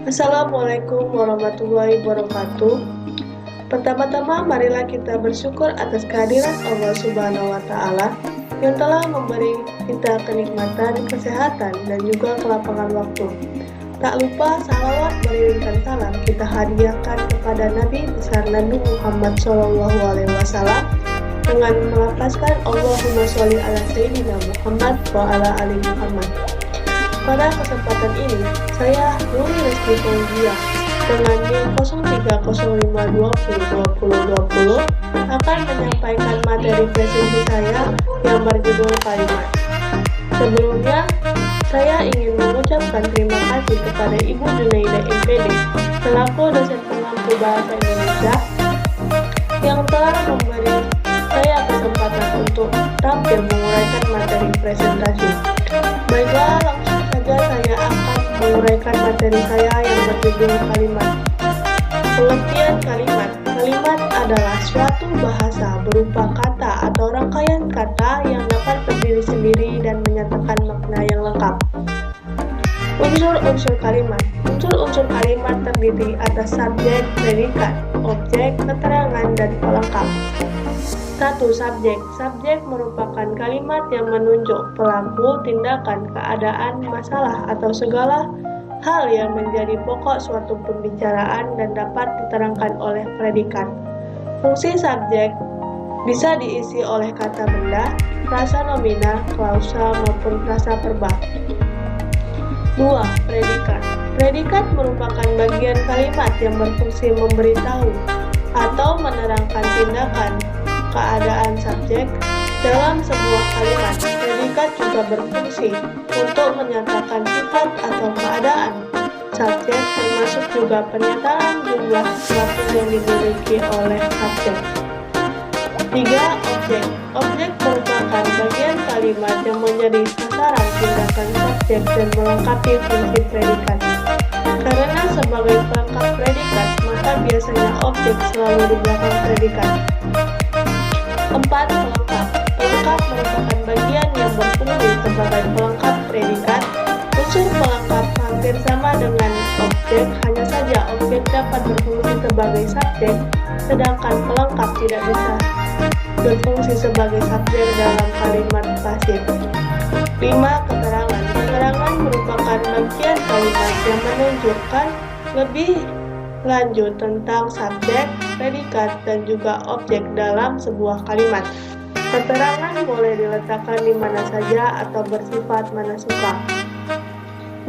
Assalamualaikum warahmatullahi wabarakatuh. Pertama-tama marilah kita bersyukur atas kehadiran Allah Subhanahu wa taala yang telah memberi kita kenikmatan, kesehatan dan juga kelapangan waktu. Tak lupa salawat beriringkan salam kita hadiahkan kepada Nabi besar Nabi Muhammad SAW dengan melafazkan Allahumma sholli ala sayyidina Muhammad wa ala ali Muhammad. Pada kesempatan ini, saya Nuri Rizky Fauzia dengan NIM 0305202020 akan menyampaikan materi presentasi saya yang berjudul kalimat. Sebelumnya, saya ingin mengucapkan terima kasih kepada Ibu Junaida MPD selaku dosen pengampu bahasa Indonesia yang telah memberi saya kesempatan untuk tampil menguraikan materi presentasi. Baiklah, langsung saja saya akan menguraikan materi saya yang berjudul kalimat. Pengertian kalimat. Kalimat adalah suatu bahasa berupa kata atau rangkaian kata yang dapat berdiri sendiri dan menyatakan makna yang lengkap. Unsur-unsur kalimat. Unsur-unsur kalimat terdiri atas subjek, predikat, objek, keterangan, dan pelengkap. 1. Subjek. Subjek merupakan kalimat yang menunjuk pelaku, tindakan, keadaan, masalah, atau segala hal yang menjadi pokok suatu pembicaraan dan dapat diterangkan oleh predikat. Fungsi subjek bisa diisi oleh kata benda, frasa nomina, klausa, maupun frasa perba. 2. Predikat. Predikat merupakan bagian kalimat yang berfungsi memberitahu atau menerangkan tindakan, keadaan subjek dalam sebuah kalimat. Predikat juga berfungsi untuk menyatakan sifat atau keadaan subjek, termasuk juga pernyataan jumlah sesuatu yang dimiliki oleh subjek. 3. Objek. Objek merupakan bagian kalimat yang menjadi sasaran tindakan subjek dan melengkapi fungsi predikat. Karena sebagai pelengkap predikat, maka biasanya objek selalu di belakang predikat. 4. Pelengkap. Pelengkap merupakan bagian yang berfungsi sebagai pelengkap predikat. Unsur pelengkap hampir sama dengan objek, hanya saja objek dapat berfungsi sebagai subjek, sedangkan pelengkap tidak bisa berfungsi sebagai subjek dalam kalimat pasif. 5. Keterangan. Keterangan merupakan bagian kalimat yang menunjukkan lebih lanjut tentang subjek, predikat, dan juga objek dalam sebuah kalimat. Keterangan boleh diletakkan di mana saja atau bersifat mana suka.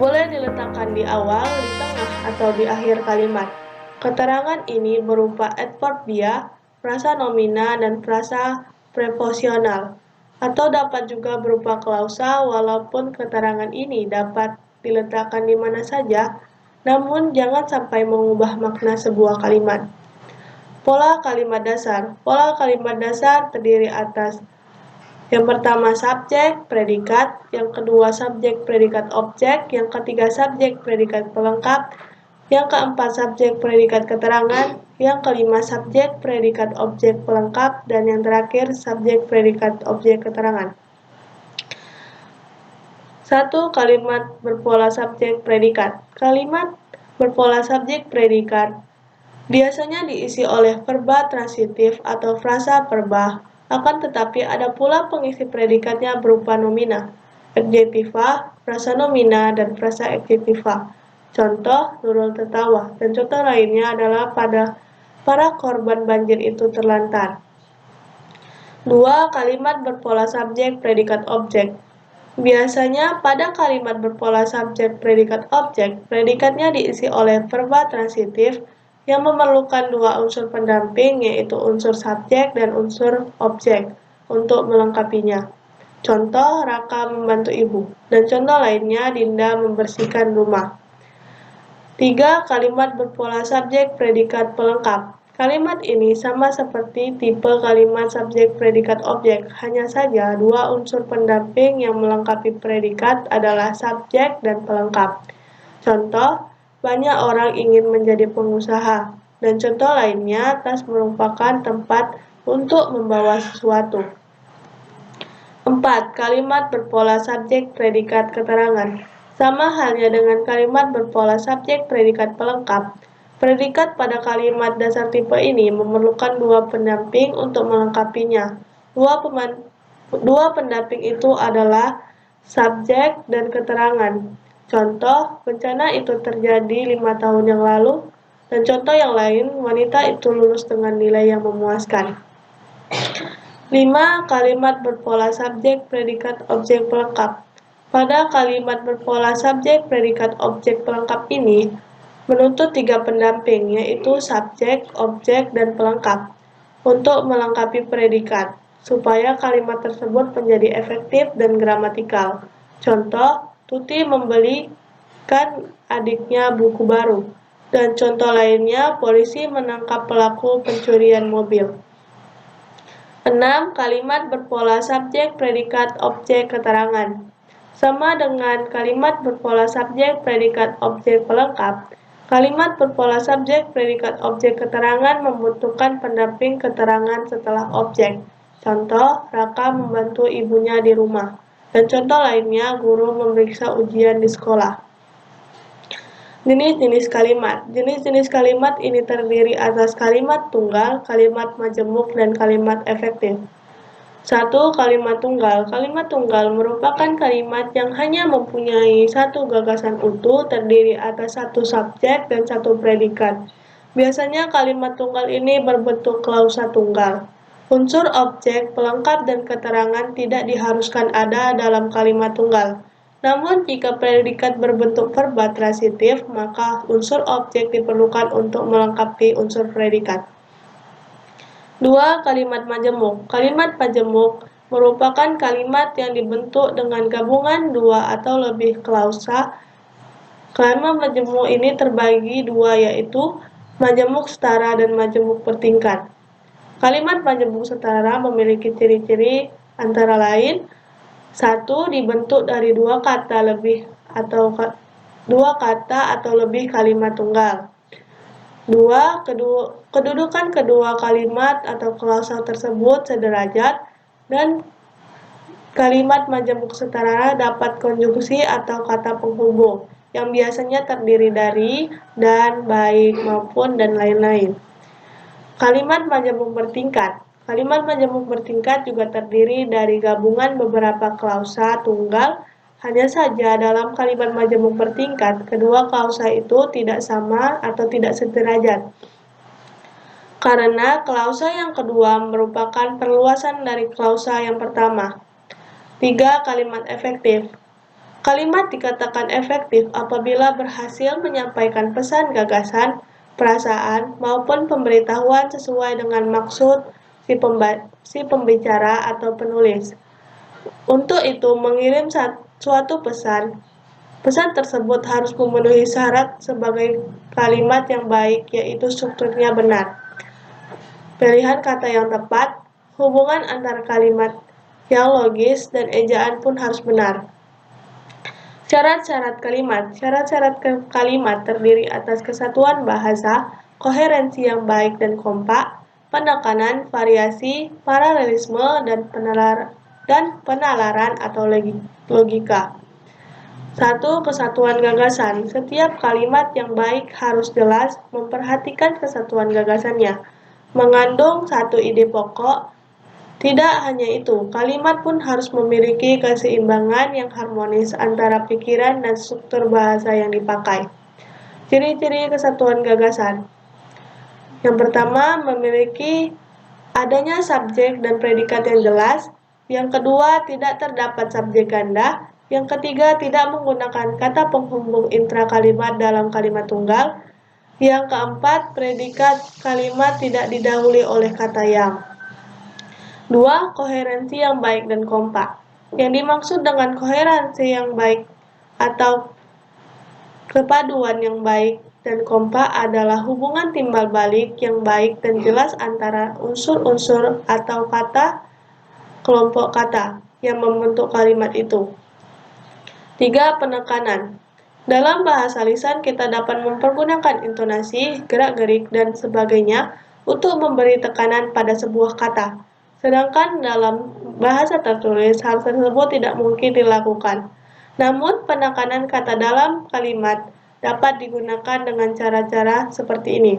Boleh diletakkan di awal, di tengah, atau di akhir kalimat. Keterangan ini berupa adverbia, frasa nomina, dan frasa preposisional, atau dapat juga berupa klausa. Walaupun keterangan ini dapat diletakkan di mana saja, namun jangan sampai mengubah makna sebuah kalimat. Pola kalimat dasar. Pola kalimat dasar terdiri atas yang pertama subjek, predikat, yang kedua subjek, predikat, objek, yang ketiga subjek, predikat, pelengkap, yang keempat subjek, predikat, keterangan, yang kelima subjek, predikat, objek, pelengkap, dan yang terakhir subjek, predikat, objek, keterangan. 1. Kalimat berpola subjek predikat. Kalimat berpola subjek predikat biasanya diisi oleh verba transitif atau frasa perba, akan tetapi ada pula pengisi predikatnya berupa nomina, adjektiva, frasa nomina, dan frasa adjektiva. Contoh, Nurul tertawa, dan contoh lainnya adalah pada para korban banjir itu terlantar. 2. Kalimat berpola subjek predikat objek. Biasanya pada kalimat berpola subjek predikat objek, predikatnya diisi oleh verba transitif yang memerlukan dua unsur pendamping, yaitu unsur subjek dan unsur objek untuk melengkapinya. Contoh, Raka membantu ibu, dan contoh lainnya, Dinda membersihkan rumah. 3. Kalimat berpola subjek predikat pelengkap. Kalimat ini sama seperti tipe kalimat subjek predikat objek, hanya saja dua unsur pendamping yang melengkapi predikat adalah subjek dan pelengkap. Contoh, banyak orang ingin menjadi pengusaha, dan contoh lainnya, tas merupakan tempat untuk membawa sesuatu. 4. Kalimat berpola subjek predikat keterangan. Sama halnya dengan kalimat berpola subjek predikat pelengkap. Predikat pada kalimat dasar tipe ini memerlukan dua pendamping untuk melengkapinya. Dua pendamping itu adalah subjek dan keterangan. Contoh, bencana itu terjadi 5 tahun yang lalu, dan contoh yang lain, wanita itu lulus dengan nilai yang memuaskan. 5. Kalimat berpola subjek predikat objek pelengkap. Pada kalimat berpola subjek predikat objek pelengkap ini menuntut 3 pendamping, yaitu subjek, objek, dan pelengkap, untuk melengkapi predikat, supaya kalimat tersebut menjadi efektif dan gramatikal. Contoh, Tuti membelikan adiknya buku baru. Dan contoh lainnya, polisi menangkap pelaku pencurian mobil. 6. Kalimat berpola subjek predikat objek keterangan. Sama dengan kalimat berpola subjek predikat objek pelengkap, kalimat berpola subjek predikat objek keterangan membutuhkan pendamping keterangan setelah objek. Contoh, Raka membantu ibunya di rumah. Dan contoh lainnya, guru memeriksa ujian di sekolah. Jenis-jenis kalimat. Jenis-jenis kalimat ini terdiri atas kalimat tunggal, kalimat majemuk, dan kalimat efektif. 1. Kalimat tunggal. Kalimat tunggal merupakan kalimat yang hanya mempunyai satu gagasan utuh terdiri atas satu subjek dan satu predikat. Biasanya kalimat tunggal ini berbentuk klausa tunggal. Unsur objek, pelengkap, dan keterangan tidak diharuskan ada dalam kalimat tunggal. Namun, jika predikat berbentuk verba transitif, maka unsur objek diperlukan untuk melengkapi unsur predikat. 2. Kalimat majemuk. Kalimat majemuk merupakan kalimat yang dibentuk dengan gabungan dua atau lebih klausa. Kalimat majemuk ini terbagi dua, yaitu majemuk setara dan majemuk bertingkat. Kalimat majemuk setara memiliki ciri-ciri antara lain: 1. Dibentuk dari dua kata atau lebih kalimat tunggal. 2. Kedudukan kedua kalimat atau klausa tersebut sederajat, dan kalimat majemuk setara dapat konjungsi atau kata penghubung yang biasanya terdiri dari, dan, baik, maupun, dan lain-lain. Kalimat majemuk bertingkat. Kalimat majemuk bertingkat juga terdiri dari gabungan beberapa klausa tunggal. Hanya saja dalam kalimat majemuk bertingkat, kedua klausa itu tidak sama atau tidak sederajat. Karena klausa yang kedua merupakan perluasan dari klausa yang pertama. 3. Kalimat efektif. Kalimat dikatakan efektif apabila berhasil menyampaikan pesan gagasan, perasaan, maupun pemberitahuan sesuai dengan maksud si pembicara atau penulis. Untuk itu, mengirim suatu pesan tersebut harus memenuhi syarat sebagai kalimat yang baik, yaitu strukturnya benar, pilihan kata yang tepat, hubungan antar kalimat yang logis, dan ejaan pun harus benar. Syarat-syarat kalimat. Syarat-syarat kalimat terdiri atas kesatuan bahasa, koherensi yang baik dan kompak, penekanan, variasi, paralelisme, dan penalaran atau logika. 1. Kesatuan gagasan. Setiap kalimat yang baik harus jelas, memperhatikan kesatuan gagasannya, mengandung satu ide pokok. Tidak hanya itu, kalimat pun harus memiliki keseimbangan yang harmonis antara pikiran dan struktur bahasa yang dipakai. Ciri-ciri kesatuan gagasan. Yang pertama, memiliki adanya subjek dan predikat yang jelas. Yang kedua, tidak terdapat subjek ganda. Yang ketiga, tidak menggunakan kata penghubung intra kalimat dalam kalimat tunggal. Yang keempat, predikat kalimat tidak didahului oleh kata yang. 2. Koherensi yang baik dan kompak. Yang dimaksud dengan koherensi yang baik atau kepaduan yang baik dan kompak adalah hubungan timbal balik yang baik dan jelas antara unsur-unsur atau kata, kelompok kata yang membentuk kalimat itu. 3. Penekanan. Dalam bahasa lisan kita dapat mempergunakan intonasi, gerak-gerik, dan sebagainya untuk memberi tekanan pada sebuah kata. Sedangkan dalam bahasa tertulis, hal tersebut tidak mungkin dilakukan. Namun, penekanan kata dalam kalimat dapat digunakan dengan cara-cara seperti ini.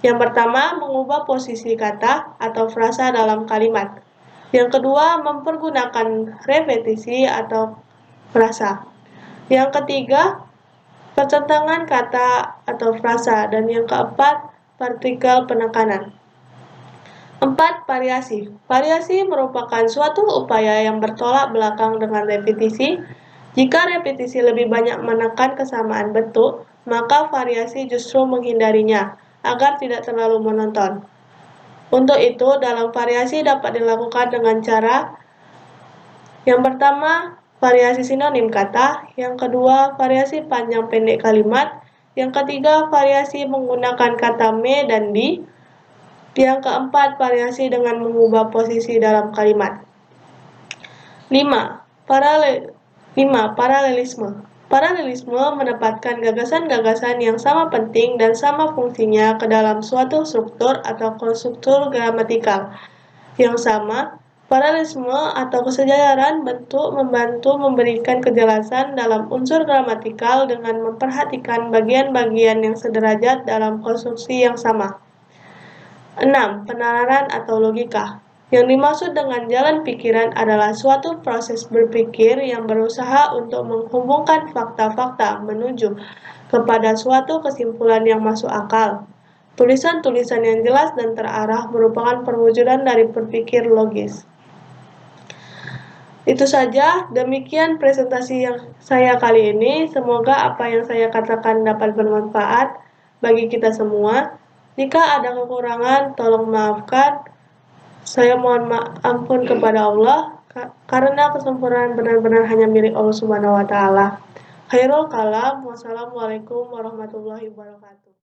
Yang pertama, mengubah posisi kata atau frasa dalam kalimat. Yang kedua, mempergunakan repetisi atau frasa. Yang ketiga, pertentangan kata atau frasa. Dan yang keempat, partikel penekanan. 4. Variasi. Variasi merupakan suatu upaya yang bertolak belakang dengan repetisi. Jika repetisi lebih banyak menekan kesamaan bentuk, maka variasi justru menghindarinya, agar tidak terlalu monoton. Untuk itu, dalam variasi dapat dilakukan dengan cara yang pertama, variasi sinonim kata, yang kedua, variasi panjang pendek kalimat, yang ketiga, variasi menggunakan kata me dan di, yang keempat, variasi dengan mengubah posisi dalam kalimat. 5. Paralelisme. Paralelisme menempatkan gagasan-gagasan yang sama penting dan sama fungsinya ke dalam suatu struktur atau konstruktur gramatikal yang sama. Paralelisme atau kesejajaran bentuk membantu memberikan kejelasan dalam unsur gramatikal dengan memperhatikan bagian-bagian yang sederajat dalam konstruksi yang sama. 6. Penalaran atau logika. Yang dimaksud dengan jalan pikiran adalah suatu proses berpikir yang berusaha untuk menghubungkan fakta-fakta menuju kepada suatu kesimpulan yang masuk akal. Tulisan-tulisan yang jelas dan terarah merupakan perwujudan dari berpikir logis. Itu saja, demikian presentasi yang saya kali ini. Semoga apa yang saya katakan dapat bermanfaat bagi kita semua. Jika ada kekurangan, tolong maafkan. Saya mohon ampun kepada Allah, karena kesempurnaan benar-benar hanya milik Allah Subhanahu wa Ta'ala. Khairul kalam, wassalamualaikum warahmatullahi wabarakatuh.